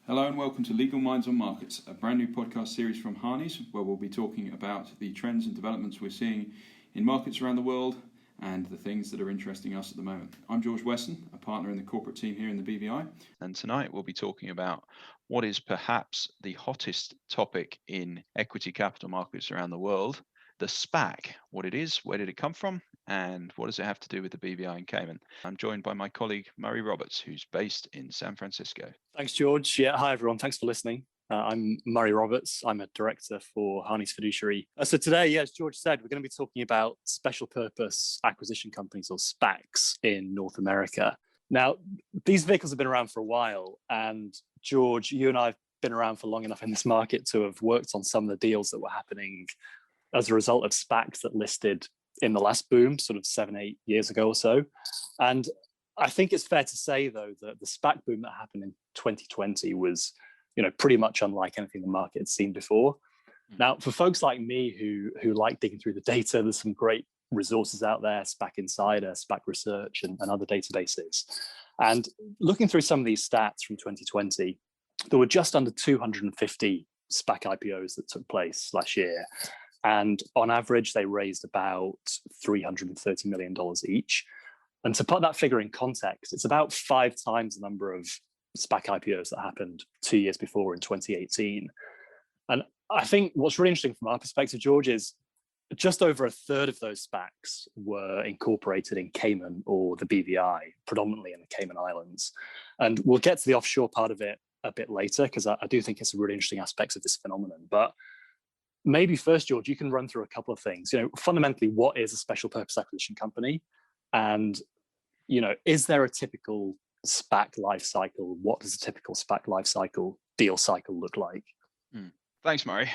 Hello and welcome to Legal Minds on Markets, a brand new podcast series from Harneys, where we'll be talking about the trends and developments we're seeing in markets around the world and the things that are interesting us at the moment. I'm George Weston, a partner in the corporate team here in the BVI. And tonight we'll be talking about what is perhaps the hottest topic in equity capital markets around the world, the SPAC, what it is, where did it come from, and what does it have to do with the BVI in Cayman. I'm joined by my colleague, Murray Roberts, who's based in San Francisco. Thanks, George. Yeah, hi, everyone. Thanks for listening. I'm Murray Roberts. I'm a director for Harneys Fiduciary. So today, as George said, we're going to be talking about special purpose acquisition companies, or SPACs, in North America. Now, these vehicles have been around for a while, and George, you and I have been around for long enough in this market to have worked on some of the deals that were happening as a result of SPACs that listed in the last boom, sort of 7-8 years ago or so. And I think it's fair to say, though, that the SPAC boom that happened in 2020 was, pretty much unlike anything the market had seen before. Now, for folks like me who like digging through the data, there's some great resources out there, SPAC Insider, SPAC Research, and other databases. And looking through some of these stats from 2020, there were just under 250 SPAC IPOs that took place last year. And on average, they raised about $330 million each. And to put that figure in context, it's about 5 times the number of SPAC IPOs that happened 2 years before in 2018. And I think what's really interesting from our perspective, George, is just over a third of those SPACs were incorporated in Cayman or the BVI, predominantly in the Cayman Islands. And we'll get to the offshore part of it a bit later, because I do think it's a really interesting aspects of this phenomenon. But maybe first, George, you can run through a couple of things. Fundamentally, what is a special purpose acquisition company? And, is there a typical SPAC life cycle? What does a typical SPAC life cycle, deal cycle look like? Thanks, Murray.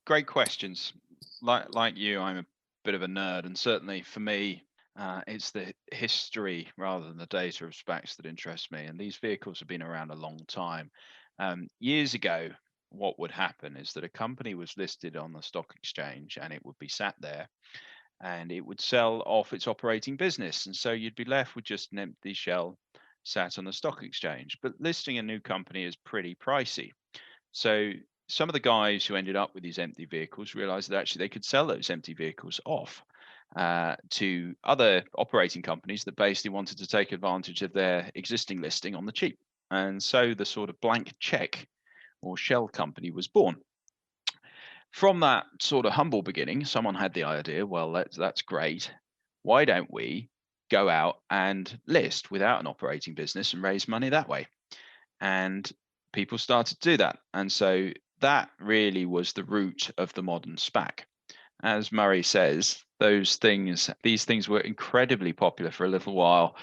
Great questions. Like you, I'm a bit of a nerd, and certainly for me, it's the history rather than the data of SPACs that interests me. And these vehicles have been around a long time. Years ago, what would happen is that a company was listed on the stock exchange and it would be sat there and it would sell off its operating business. And so you'd be left with just an empty shell sat on the stock exchange. But listing a new company is pretty pricey. So some of the guys who ended up with these empty vehicles realized that actually they could sell those empty vehicles off to other operating companies that basically wanted to take advantage of their existing listing on the cheap. And so the sort of blank check or shell company was born. From that sort of humble beginning, someone had the idea, well, that's great. Why don't we go out and list without an operating business and raise money that way? And people started to do that. And so that really was the root of the modern SPAC. As Murray says, these things were incredibly popular for a little while,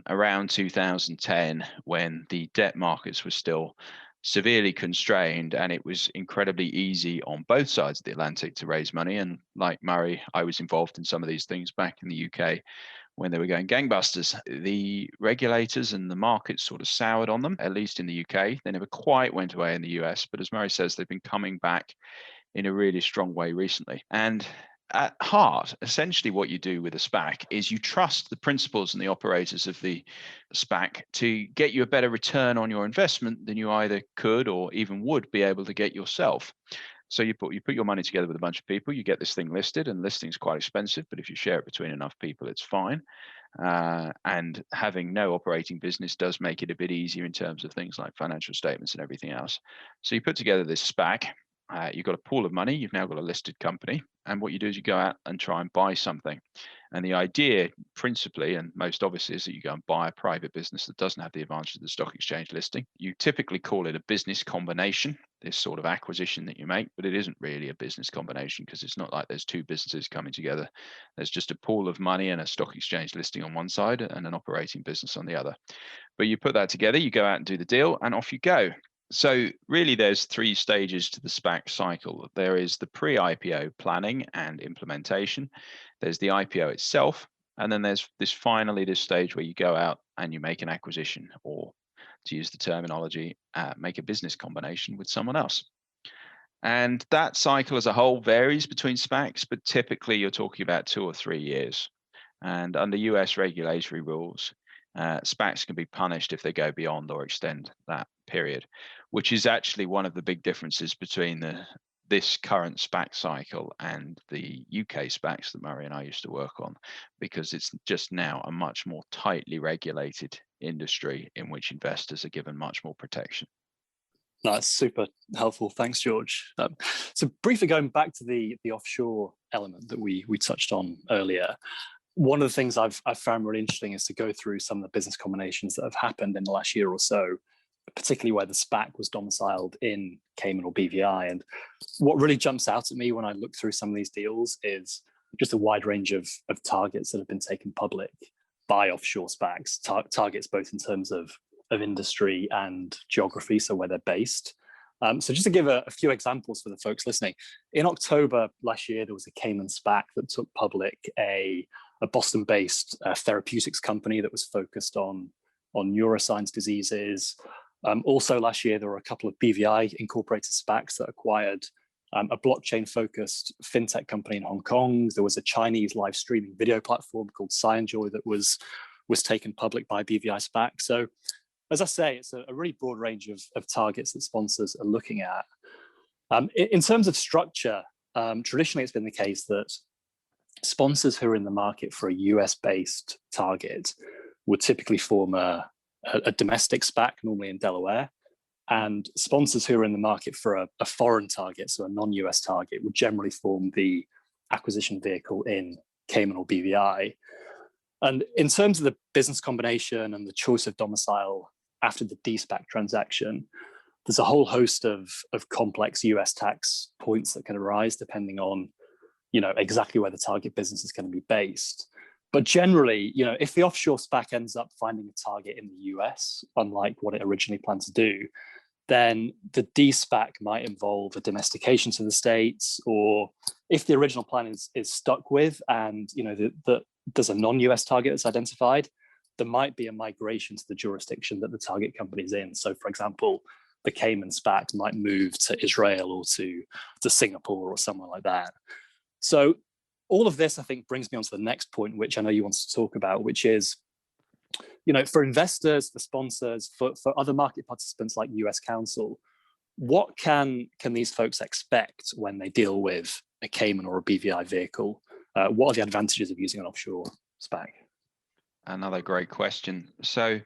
around 2010, when the debt markets were still severely constrained, and it was incredibly easy on both sides of the Atlantic to raise money. And like Murray, I was involved in some of these things back in the UK when they were going gangbusters. The regulators and the markets sort of soured on them, at least in the UK. They never quite went away in the US, but as Murray says, they've been coming back in a really strong way recently. And at heart, essentially what you do with a SPAC is you trust the principals and the operators of the SPAC to get you a better return on your investment than you either could or even would be able to get yourself. So you put your money together with a bunch of people, you get this thing listed, and listing's quite expensive, but if you share it between enough people, it's fine. And having no operating business does make it a bit easier in terms of things like financial statements and everything else. So you put together this SPAC. You've got a pool of money, you've now got a listed company, and what you do is you go out and try and buy something. And the idea principally, and most obviously, is that you go and buy a private business that doesn't have the advantage of the stock exchange listing. You typically call it a business combination, this sort of acquisition that you make, but it isn't really a business combination because it's not like there's two businesses coming together. There's just a pool of money and a stock exchange listing on one side and an operating business on the other. But you put that together, you go out and do the deal, and off you go. So really, there's 3 stages to the SPAC cycle. There is the pre-IPO planning and implementation. There's the IPO itself. And then there's this stage where you go out and you make an acquisition, or to use the terminology, make a business combination with someone else. And that cycle as a whole varies between SPACs, but typically you're talking about 2 or 3 years. And under US regulatory rules, SPACs can be punished if they go beyond or extend that period, which is actually one of the big differences between this current SPAC cycle and the UK SPACs that Murray and I used to work on, because it's just now a much more tightly regulated industry in which investors are given much more protection. That's super helpful. Thanks, George. So briefly going back to the offshore element that we touched on earlier, one of the things I've found really interesting is to go through some of the business combinations that have happened in the last year or so, particularly where the SPAC was domiciled in Cayman or BVI. And what really jumps out at me when I look through some of these deals is just a wide range of targets that have been taken public by offshore SPACs, targets both in terms of industry and geography, so where they're based. So just to give a few examples for the folks listening, in October last year, there was a Cayman SPAC that took public a Boston-based therapeutics company that was focused on neuroscience diseases. Also last year, there were a couple of BVI incorporated SPACs that acquired a blockchain-focused fintech company in Hong Kong. There was a Chinese live streaming video platform called CyanJoy that was taken public by BVI SPAC. So as I say, it's a really broad range of targets that sponsors are looking at. In terms of structure, traditionally it's been the case that sponsors who are in the market for a US-based target would typically form a domestic SPAC, normally in Delaware, and sponsors who are in the market for a foreign target, so a non-US target, would generally form the acquisition vehicle in Cayman or BVI. And in terms of the business combination and the choice of domicile after the de-SPAC transaction, there's a whole host of complex US tax points that can arise depending on, exactly where the target business is going to be based. But generally, if the offshore SPAC ends up finding a target in the US, unlike what it originally planned to do, then the de-SPAC might involve a domestication to the States, or if the original plan is stuck with and there's a non-US target that's identified, there might be a migration to the jurisdiction that the target company is in. So for example, the Cayman SPAC might move to Israel or to Singapore or somewhere like that. So all of this, I think, brings me on to the next point, which I know you want to talk about, which is, for investors, for sponsors, for other market participants like US Counsel, what can these folks expect when they deal with a Cayman or a BVI vehicle? What are the advantages of using an offshore SPAC? Another great question. So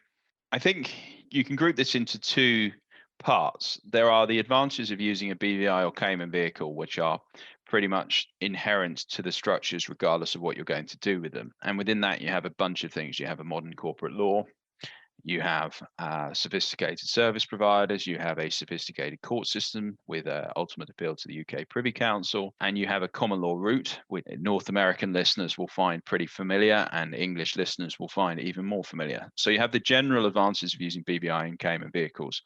I think you can group this into two parts. There are the advantages of using a BVI or Cayman vehicle, which are pretty much inherent to the structures, regardless of what you're going to do with them. And within that, you have a bunch of things. You have a modern corporate law, you have sophisticated service providers, you have a sophisticated court system with ultimate appeal to the UK Privy Council, and you have a common law route, which North American listeners will find pretty familiar and English listeners will find even more familiar. So you have the general advantages of using BVI and Cayman vehicles.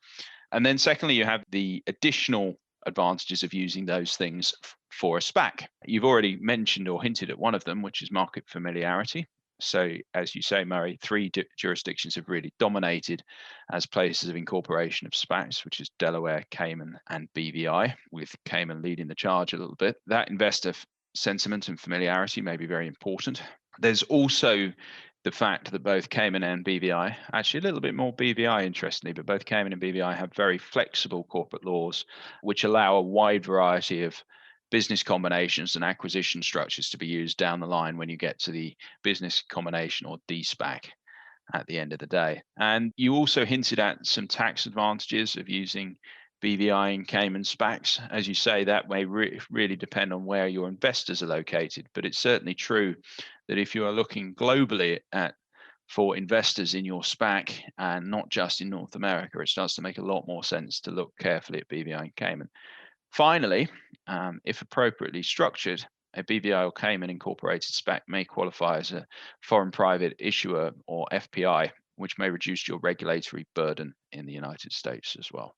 And then secondly, you have the additional advantages of using those things for a SPAC. You've already mentioned or hinted at one of them, which is market familiarity. So as you say, Murray, three jurisdictions have really dominated as places of incorporation of SPACs, which is Delaware, Cayman, and BVI, with Cayman leading the charge a little bit. That investor sentiment and familiarity may be very important. There's also the fact that both Cayman and BVI, actually a little bit more BVI interestingly, but both Cayman and BVI have very flexible corporate laws, which allow a wide variety of business combinations and acquisition structures to be used down the line when you get to the business combination or de-SPAC at the end of the day. And you also hinted at some tax advantages of using BVI and Cayman SPACs. As you say, that may really depend on where your investors are located, but it's certainly true that if you are looking globally for investors in your SPAC and not just in North America, it starts to make a lot more sense to look carefully at BVI and Cayman. Finally, if appropriately structured, a BVI or Cayman incorporated SPAC may qualify as a foreign private issuer or FPI, which may reduce your regulatory burden in the United States as well.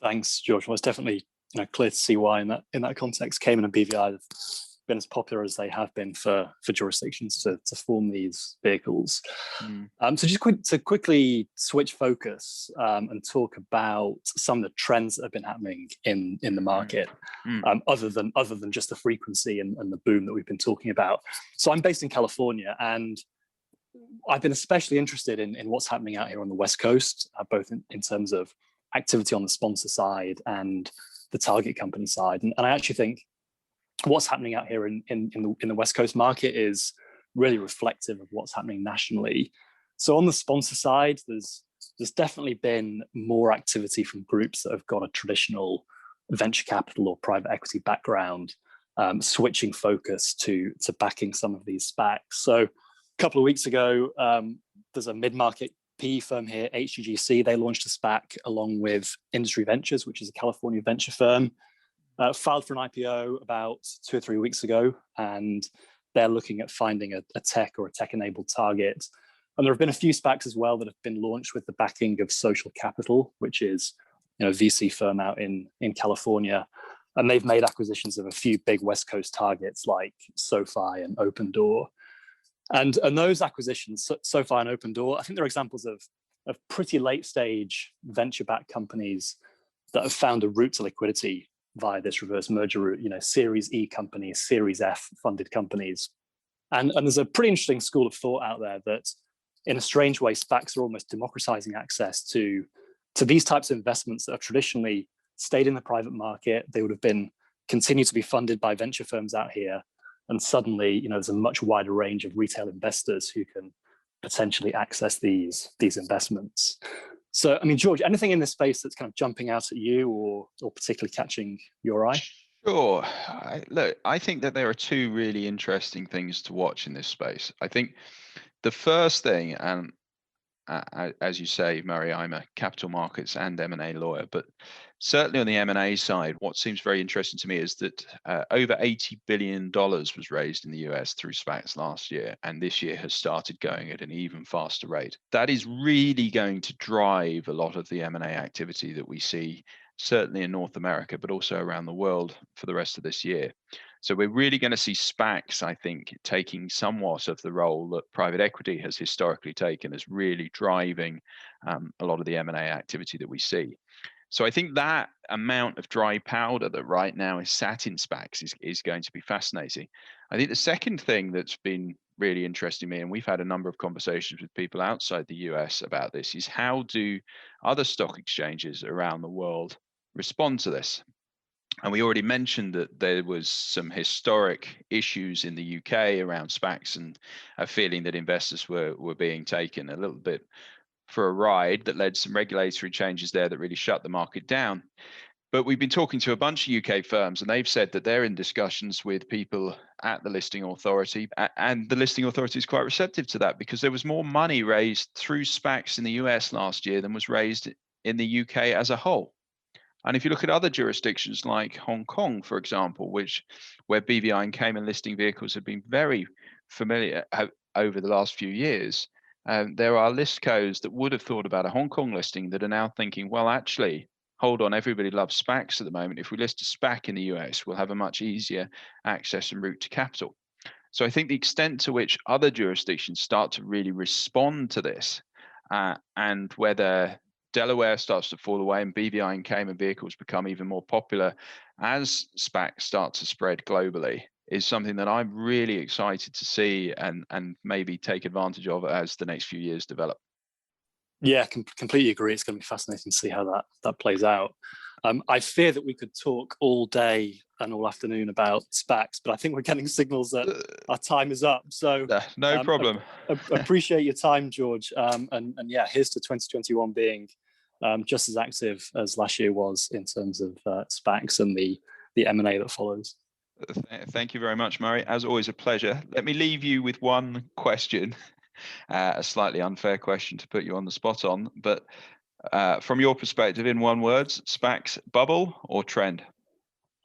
Thanks, George. Well, it's definitely clear to see why in that context, Cayman and BVI have been as popular as they have been for jurisdictions to form these vehicles. So just to quickly switch focus and talk about some of the trends that have been happening in the market, other than just the frequency and the boom that we've been talking about. So I'm based in California, and I've been especially interested in what's happening out here on the West Coast, both in terms of activity on the sponsor side and the target company side. And I actually think what's happening out here in the West Coast market is really reflective of what's happening nationally. So on the sponsor side, there's definitely been more activity from groups that have got a traditional venture capital or private equity background, switching focus to backing some of these SPACs. So a couple of weeks ago, there's a mid-market PE firm here, HGGC. They launched a SPAC along with Industry Ventures, which is a California venture firm, filed for an IPO about 2 or 3 weeks ago, and they're looking at finding a tech or a tech-enabled target. And there have been a few SPACs as well that have been launched with the backing of Social Capital, which is a VC firm out in California. And they've made acquisitions of a few big West Coast targets like SoFi and Open Door. And those acquisitions, SoFi and Open Door, I think they're examples of pretty late stage venture-backed companies that have found a route to liquidity via this reverse merger route, Series E companies, Series F funded companies. And there's a pretty interesting school of thought out there that in a strange way, SPACs are almost democratizing access to these types of investments that have traditionally stayed in the private market. They would have been continued to be funded by venture firms out here. And suddenly, there's a much wider range of retail investors who can potentially access these investments. So, George, anything in this space that's kind of jumping out at you or particularly catching your eye? Sure. I think that there are two really interesting things to watch in this space. I think the first thing, and as you say, Murray, I'm a capital markets and M&A lawyer, but certainly on the M&A side, what seems very interesting to me is that over $80 billion was raised in the US through SPACs last year, and this year has started going at an even faster rate. That is really going to drive a lot of the M&A activity that we see, certainly in North America, but also around the world for the rest of this year. So we're really going to see SPACs, I think, taking somewhat of the role that private equity has historically taken as really driving a lot of the M&A activity that we see. So I think that amount of dry powder that right now is sat in SPACs is going to be fascinating. I think the second thing that's been really interesting me, and we've had a number of conversations with people outside the US about this, is how do other stock exchanges around the world respond to this? And we already mentioned that there was some historic issues in the UK around SPACs and a feeling that investors were being taken a little bit for a ride that led to some regulatory changes there that really shut the market down. But we've been talking to a bunch of UK firms, and they've said that they're in discussions with people at the listing authority, and the listing authority is quite receptive to that because there was more money raised through SPACs in the US last year than was raised in the UK as a whole. And if you look at other jurisdictions like Hong Kong, for example, where BVI and Cayman listing vehicles have been very familiar over the last few years, there are listcos that would have thought about a Hong Kong listing that are now thinking, well, actually, hold on, everybody loves SPACs at the moment. If we list a SPAC in the US, we'll have a much easier access and route to capital. So I think the extent to which other jurisdictions start to really respond to this, and whether Delaware starts to fall away and BVI and Cayman vehicles become even more popular as SPACs start to spread globally, is something that I'm really excited to see and maybe take advantage of as the next few years develop. Yeah, completely agree. It's going to be fascinating to see how that plays out. I fear that we could talk all day and all afternoon about SPACs, but I think we're getting signals that our time is up. So no problem. Appreciate your time, George. And yeah, here's to 2021 being just as active as last year was in terms of SPACs and the M&A that follows. Thank you very much, Murray. As always, a pleasure. Let me leave you with one question, a slightly unfair question to put you on the spot on, but from your perspective, in one word, SPACs bubble or trend?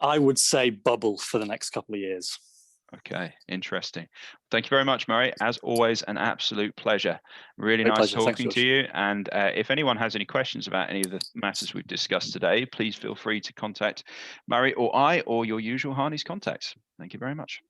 I would say bubble for the next couple of years. Okay, interesting. Thank you very much, Murray. As always, an absolute pleasure. Really Great nice pleasure. talking Thanks, to you. And if anyone has any questions about any of the matters we've discussed today, please feel free to contact Murray or I or your usual Harney's contacts. Thank you very much.